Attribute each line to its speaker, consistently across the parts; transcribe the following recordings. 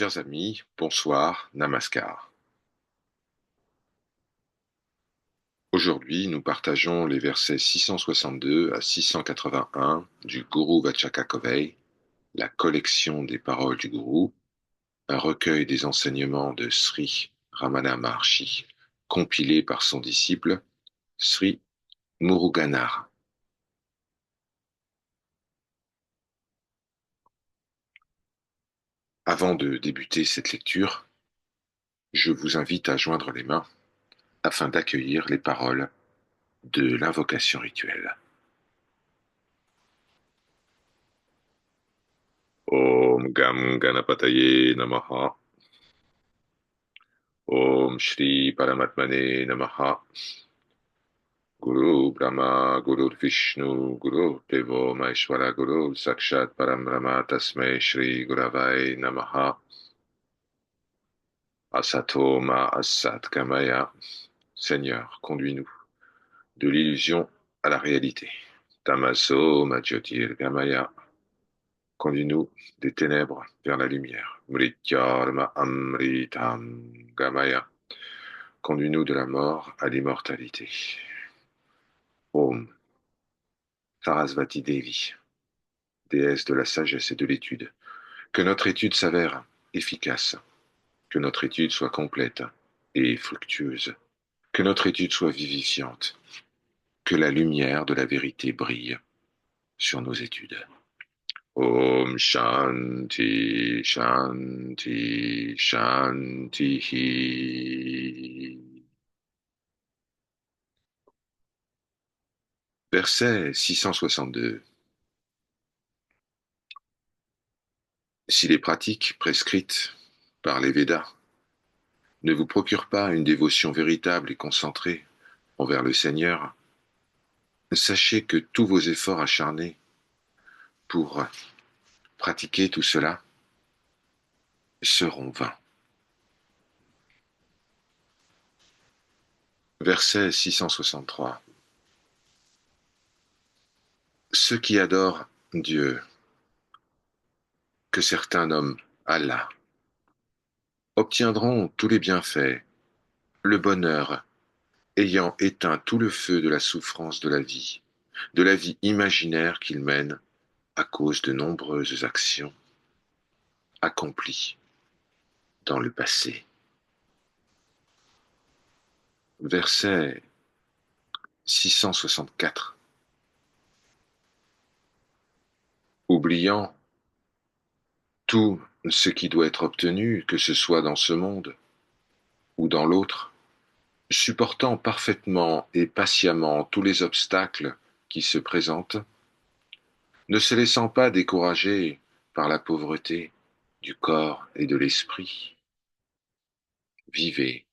Speaker 1: Chers amis, bonsoir, namaskar. Aujourd'hui, nous partageons les versets 662 à 681 du Guru Vachaka Kovai, la collection des paroles du Gourou, un recueil des enseignements de Sri Ramana Maharshi, compilé par son disciple Sri Muruganar. Avant de débuter cette lecture, je vous invite à joindre les mains afin d'accueillir les paroles de l'invocation rituelle. Om Gam Ganapataye Namaha. Om Shri Paramatmane Namaha. Guru Brahma, Guru Vishnu, Guru Devo Maheshwara, Guru Sakshat Param Brahma, Tasmai Shri Guravai Namaha. Asato Ma Asat Kamaya. Seigneur, conduis-nous de l'illusion à la réalité. Tamaso Ma Jyotir Gamaya. Conduis-nous des ténèbres vers la lumière. Mrityarma Amritam Gamaya. Conduis-nous de la mort à l'immortalité. Om Sarasvati Devi, déesse de la sagesse et de l'étude. Que notre étude s'avère efficace, que notre étude soit complète et fructueuse, que notre étude soit vivifiante, que la lumière de la vérité brille sur nos études. Om Shanti, Shanti, Shanti. Verset 662. Si les pratiques prescrites par les Védas ne vous procurent pas une dévotion véritable et concentrée envers le Seigneur, sachez que tous vos efforts acharnés pour pratiquer tout cela seront vains. Verset 663. Ceux qui adorent Dieu, que certains nomment Allah, obtiendront tous les bienfaits, le bonheur, ayant éteint tout le feu de la souffrance de la vie imaginaire qu'ils mènent à cause de nombreuses actions accomplies dans le passé. Verset 664. Oubliant tout ce qui doit être obtenu, que ce soit dans ce monde ou dans l'autre, supportant parfaitement et patiemment tous les obstacles qui se présentent, ne se laissant pas décourager par la pauvreté du corps et de l'esprit. Vivez,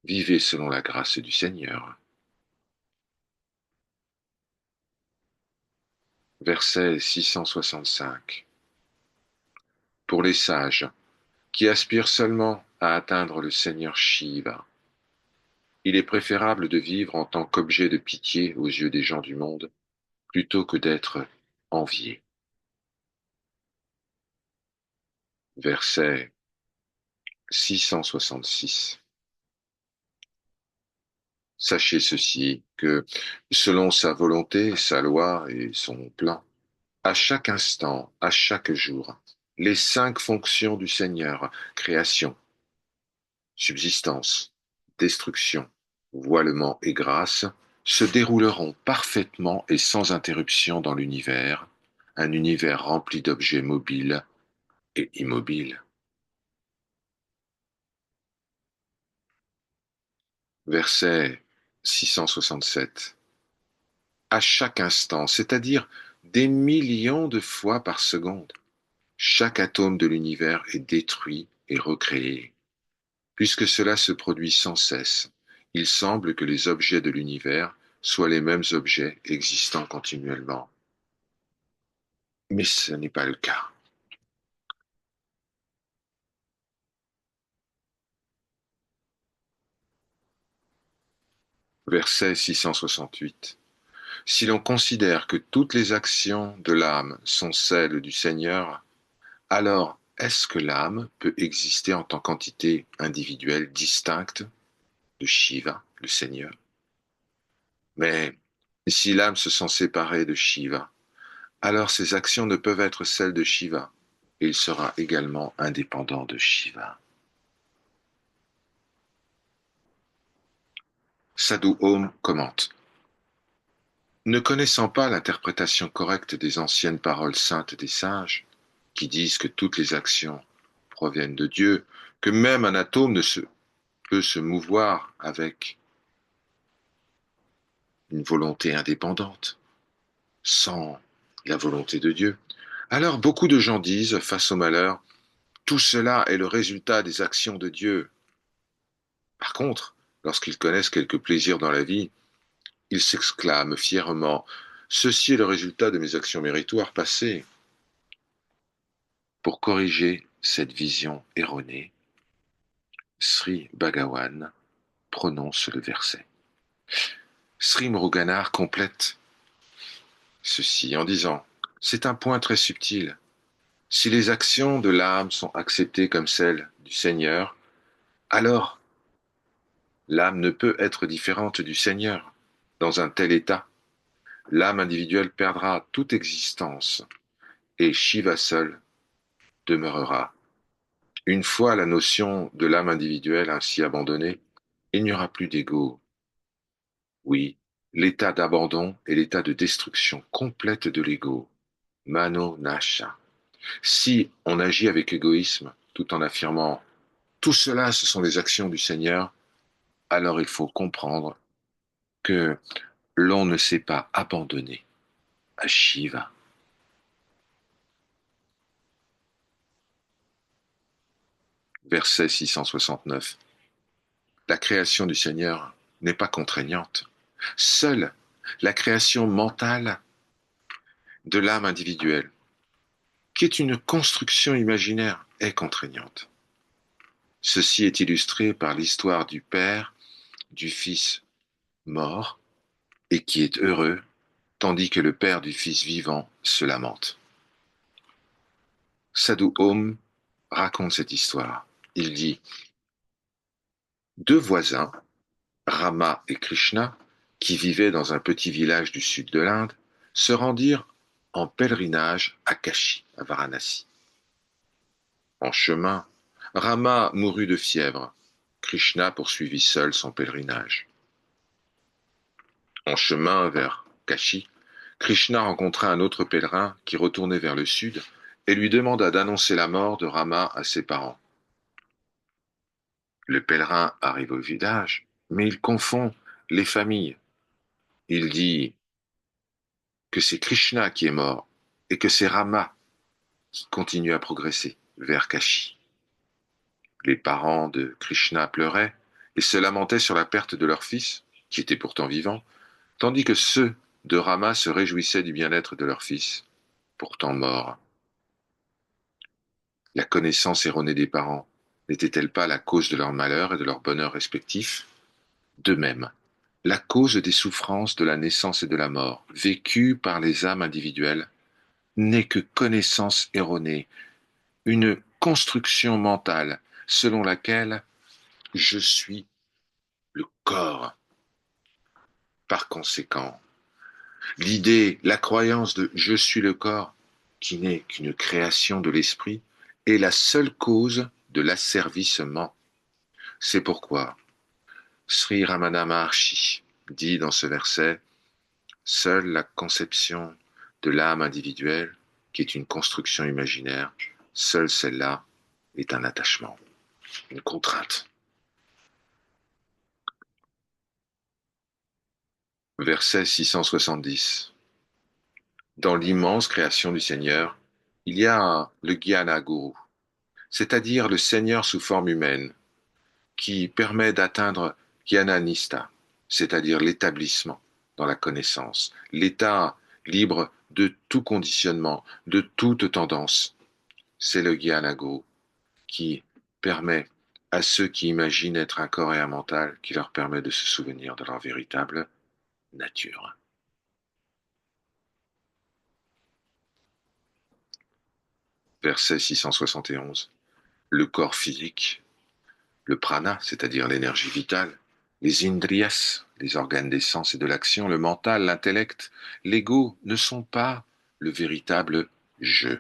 Speaker 1: vivez selon la grâce du Seigneur. Verset 665. Pour les sages, qui aspirent seulement à atteindre le Seigneur Shiva, il est préférable de vivre en tant qu'objet de pitié aux yeux des gens du monde, plutôt que d'être envié. Verset 666. Sachez ceci, que selon sa volonté, sa loi et son plan, à chaque instant, à chaque jour, les 5 fonctions du Seigneur, création, subsistance, destruction, voilement et grâce, se dérouleront parfaitement et sans interruption dans l'univers, un univers rempli d'objets mobiles et immobiles. Verset 667. À chaque instant, c'est-à-dire des millions de fois par seconde, chaque atome de l'univers est détruit et recréé. Puisque cela se produit sans cesse, il semble que les objets de l'univers soient les mêmes objets existant continuellement. Mais ce n'est pas le cas. Verset 668. Si l'on considère que toutes les actions de l'âme sont celles du Seigneur, alors est-ce que l'âme peut exister en tant qu'entité individuelle distincte de Shiva, le Seigneur? Mais si l'âme se sent séparée de Shiva, alors ses actions ne peuvent être celles de Shiva, et il sera également indépendant de Shiva. Sadhu Om commente. Ne connaissant pas l'interprétation correcte des anciennes paroles saintes des sages, qui disent que toutes les actions proviennent de Dieu, que même un atome peut se mouvoir avec une volonté indépendante, sans la volonté de Dieu, alors beaucoup de gens disent, face au malheur, tout cela est le résultat des actions de Dieu. Par contre, lorsqu'ils connaissent quelques plaisirs dans la vie, ils s'exclament fièrement, ceci est le résultat de mes actions méritoires passées. Pour corriger cette vision erronée, Sri Bhagavan prononce le verset. Sri Muruganar complète ceci en disant, c'est un point très subtil. Si les actions de l'âme sont acceptées comme celles du Seigneur, alors l'âme ne peut être différente du Seigneur. Dans un tel état, l'âme individuelle perdra toute existence et Shiva seul demeurera. Une fois la notion de l'âme individuelle ainsi abandonnée, il n'y aura plus d'ego. Oui, l'état d'abandon est l'état de destruction complète de l'ego. Mano Nasha. Si on agit avec égoïsme, tout en affirmant tout cela, ce sont les actions du Seigneur, alors il faut comprendre que l'on ne s'est pas abandonné à Shiva. Verset 669. La création du Seigneur n'est pas contraignante. Seule la création mentale de l'âme individuelle, qui est une construction imaginaire, est contraignante. Ceci est illustré par l'histoire du père du fils mort et qui est heureux, tandis que le père du fils vivant se lamente. Sadhu Om raconte cette histoire. Il dit, deux voisins, Rama et Krishna, qui vivaient dans un petit village du sud de l'Inde, se rendirent en pèlerinage à Kashi, à Varanasi. En chemin, Rama mourut de fièvre. Krishna poursuivit seul son pèlerinage. En chemin vers Kashi, Krishna rencontra un autre pèlerin qui retournait vers le sud et lui demanda d'annoncer la mort de Rama à ses parents. Le pèlerin arrive au village, mais il confond les familles. Il dit que c'est Krishna qui est mort et que c'est Rama qui continue à progresser vers Kashi. Les parents de Krishna pleuraient et se lamentaient sur la perte de leur fils, qui était pourtant vivant, tandis que ceux de Rama se réjouissaient du bien-être de leur fils, pourtant mort. La connaissance erronée des parents n'était-elle pas la cause de leur malheur et de leur bonheur respectifs? De même, la cause des souffrances de la naissance et de la mort, vécues par les âmes individuelles, n'est que connaissance erronée, une construction mentale selon laquelle je suis le corps. Par conséquent, l'idée, la croyance de je suis le corps, qui n'est qu'une création de l'esprit, est la seule cause de l'asservissement. C'est pourquoi Sri Ramana Maharshi dit dans ce verset, seule la conception de l'âme individuelle, qui est une construction imaginaire, seule celle-là est un attachement, une contrainte. Verset 670. Dans l'immense création du Seigneur, il y a le Jnana Guru, c'est-à-dire le Seigneur sous forme humaine, qui permet d'atteindre Jnanista, c'est-à-dire l'établissement dans la connaissance, l'état libre de tout conditionnement, de toute tendance. C'est le Jnana Guru qui permet à ceux qui imaginent être un corps et un mental, qui leur permet de se souvenir de leur véritable nature. Verset 671. Le corps physique, le prana, c'est-à-dire l'énergie vitale, les indriyas, les organes des sens et de l'action, le mental, l'intellect, l'ego ne sont pas le véritable je.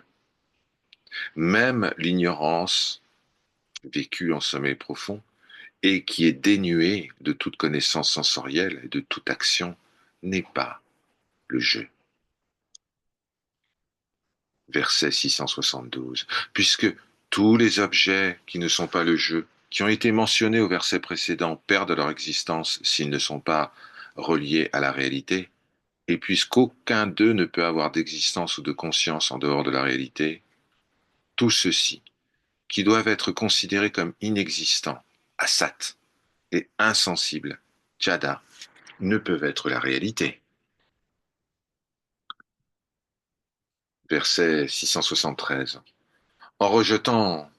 Speaker 1: Même l'ignorance, vécue en sommeil profond, et qui est dénuée de toute connaissance sensorielle et de toute action, n'est pas le je. Verset 672. Puisque tous les objets qui ne sont pas le je, qui ont été mentionnés au verset précédent, perdent leur existence s'ils ne sont pas reliés à la réalité, et puisqu'aucun d'eux ne peut avoir d'existence ou de conscience en dehors de la réalité, tout ceci, qui doivent être considérés comme inexistants, asat, et insensibles, tchada, ne peuvent être la réalité. Verset 673. En rejetant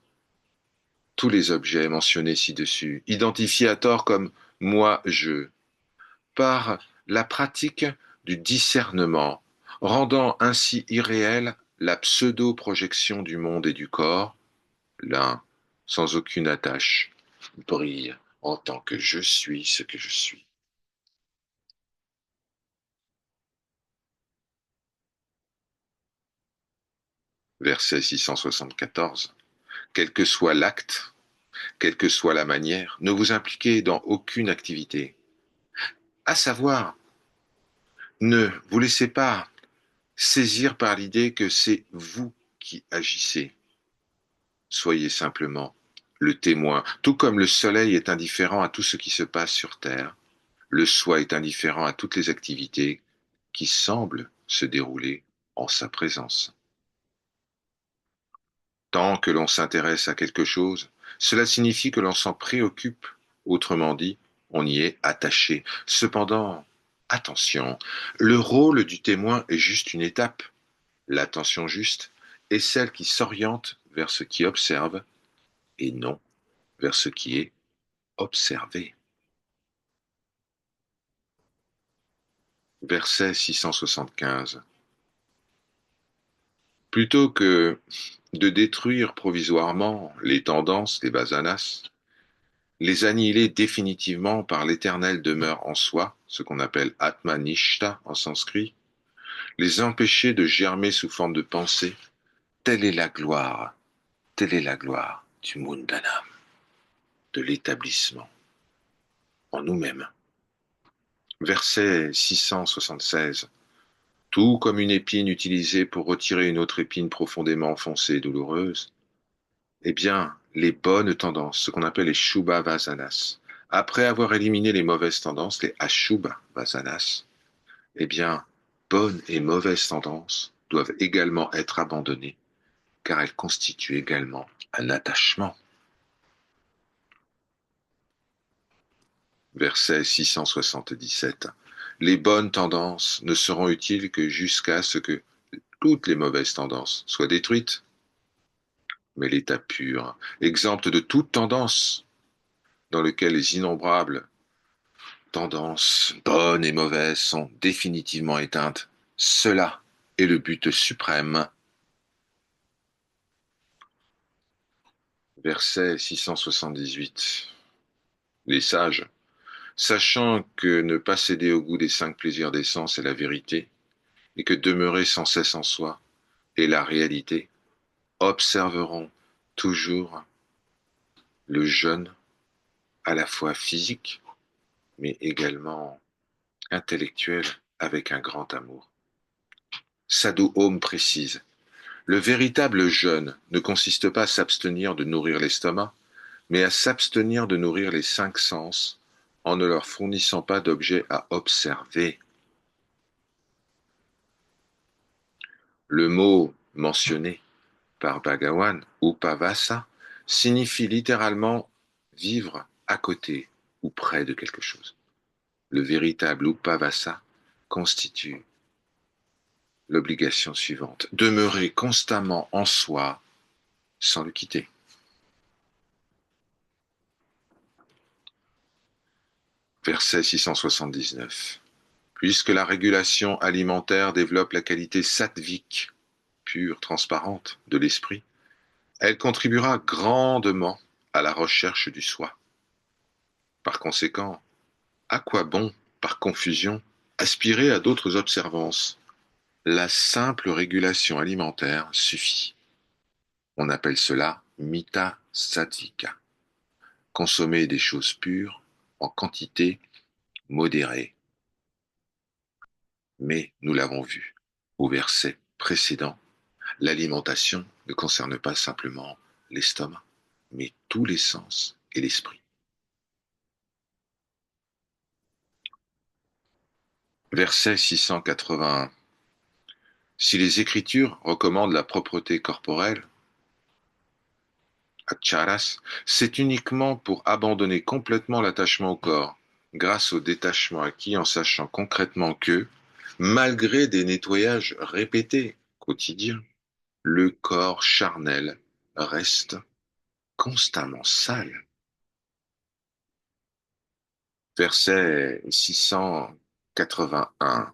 Speaker 1: tous les objets mentionnés ci-dessus, identifiés à tort comme moi, je, par la pratique du discernement, rendant ainsi irréelle la pseudo-projection du monde et du corps, l'un, sans aucune attache, brille en tant que je suis ce que je suis. Verset 674. Quel que soit l'acte, quelle que soit la manière, ne vous impliquez dans aucune activité. À savoir, ne vous laissez pas saisir par l'idée que c'est vous qui agissez. Soyez simplement le témoin. Tout comme le soleil est indifférent à tout ce qui se passe sur Terre, le soi est indifférent à toutes les activités qui semblent se dérouler en sa présence. Tant que l'on s'intéresse à quelque chose, cela signifie que l'on s'en préoccupe. Autrement dit, on y est attaché. Cependant, attention, le rôle du témoin est juste une étape. L'attention juste est celle qui s'oriente vers ce qui observe et non vers ce qui est observé. Verset 675. Plutôt que de détruire provisoirement les tendances des basanas, les annihiler définitivement par l'éternelle demeure en soi, ce qu'on appelle Atmanishta en sanskrit, les empêcher de germer sous forme de pensée, telle est la gloire, telle est la gloire du Mundana, de l'établissement en nous-mêmes. Verset 676. Tout comme une épine utilisée pour retirer une autre épine profondément enfoncée et douloureuse, eh bien, les bonnes tendances, ce qu'on appelle les Shubha Vasanas, après avoir éliminé les mauvaises tendances, les Ashubha Vasanas, eh bien, bonnes et mauvaises tendances doivent également être abandonnées, car elles constituent également un attachement. Verset 677. Les bonnes tendances ne seront utiles que jusqu'à ce que toutes les mauvaises tendances soient détruites. Mais l'état pur, exempt de toute tendance, dans lequel les innombrables tendances, bonnes et mauvaises, sont définitivement éteintes, cela est le but suprême. Verset 678. Les sages, sachant que ne pas céder au goût des 5 plaisirs des sens est la vérité, et que demeurer sans cesse en soi est la réalité, observeront toujours le jeûne à la fois physique, mais également intellectuel avec un grand amour. Sadhu Om précise, le véritable jeûne ne consiste pas à s'abstenir de nourrir l'estomac, mais à s'abstenir de nourrir les 5 sens en ne leur fournissant pas d'objets à observer. Le mot mentionné par Bhagawan, Upavasa, signifie littéralement vivre à côté ou près de quelque chose. Le véritable Upavasa constitue l'obligation suivante, demeurer constamment en soi sans le quitter. Verset 679. Puisque la régulation alimentaire développe la qualité sattvique, pure, transparente, de l'esprit, Elle contribuera grandement à la recherche du soi. Par conséquent, à quoi bon, par confusion, aspirer à d'autres observances? La simple régulation alimentaire suffit. On appelle cela mita sattva, consommer des choses pures en quantité modérée. Mais, nous l'avons vu au verset précédent, l'alimentation ne concerne pas simplement l'estomac, mais tous les sens et l'esprit. Verset 681. Si les Écritures recommandent la propreté corporelle, acharas, c'est uniquement pour abandonner complètement l'attachement au corps, grâce au détachement acquis en sachant concrètement que, malgré des nettoyages répétés quotidiens, le corps charnel reste constamment sale. Verset 681.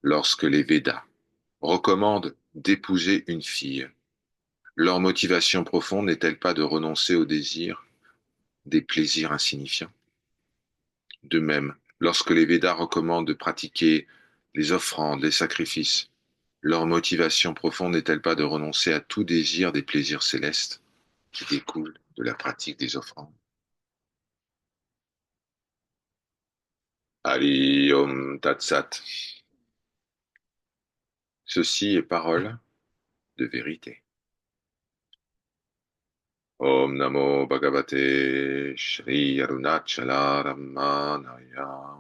Speaker 1: Lorsque les Védas recommandent d'épouser une fille, leur motivation profonde n'est-elle pas de renoncer au désir des plaisirs insignifiants? De même, lorsque les Védas recommandent de pratiquer les offrandes, les sacrifices, leur motivation profonde n'est-elle pas de renoncer à tout désir des plaisirs célestes qui découlent de la pratique des offrandes? Ali Om Tat Sat. Ceci est parole de vérité. Om Namo Bhagavate Shri Arunachala Ramanaya.